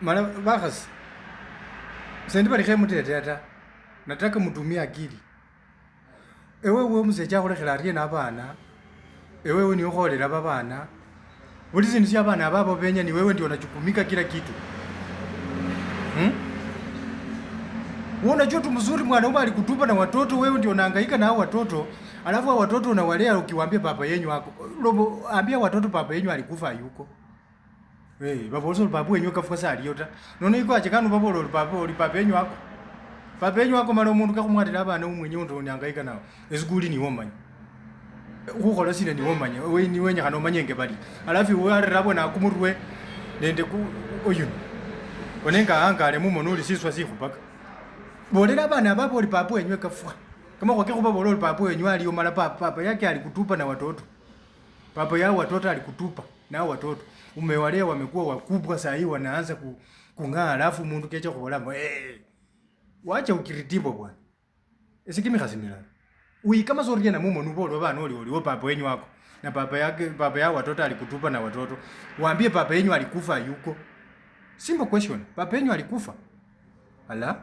Mara bakhasi sendi balikhe mutete ta, nataka mutumie akili. Ewe musecha akhulekhela arye nabana, ewe niwe ukholela babana, buli sindu sya abana babo benya ni wewe ndio unachukumika kila kitu. Wewe unajua tu mzuri mwanaume alikutupa na watoto, wewe ndio unahangaika na hao watoto, alafu hao watoto unawalea ukiwaambia baba yenyu wako. Robo ambia watoto baba yenyu alikufa hayuko. Baba oso baba yenyu kafuka saliyota. None iko achikanu baba oli baba yenyu wako. Baba yenyu wako mara umuntu kakumwatira abana umwenye ndo unyangaika nawo. Eziguli ni womanya. Ukhola sine ni womanya. We ni wenya kana omanyenge bali. Alafu we arabo na kumurwe nende ku oyu. Onenga angale mumono uli siswa sikhupaka. Bolela abana babo oli baba wenyu kafuka. Kama kwa kiko baba oli baba wenyu aliyo mara baba yake alikutupa na watoto. Baba yao watoto alikutupa na watoto. Umewalea wamekuwa wakubwa saa hii wanaanza kung'aa, alafu mundu kecha kubola wacha ukiritibo bwana. Esikimi khasimila. Kama zoria na mumo nubolo bana oli papa wenyu wako. Na baba yao watoto alikutupa na watoto. Waambie baba yenyu alikufa yuko. Simple question. Baba yenyu alikufa. Ala?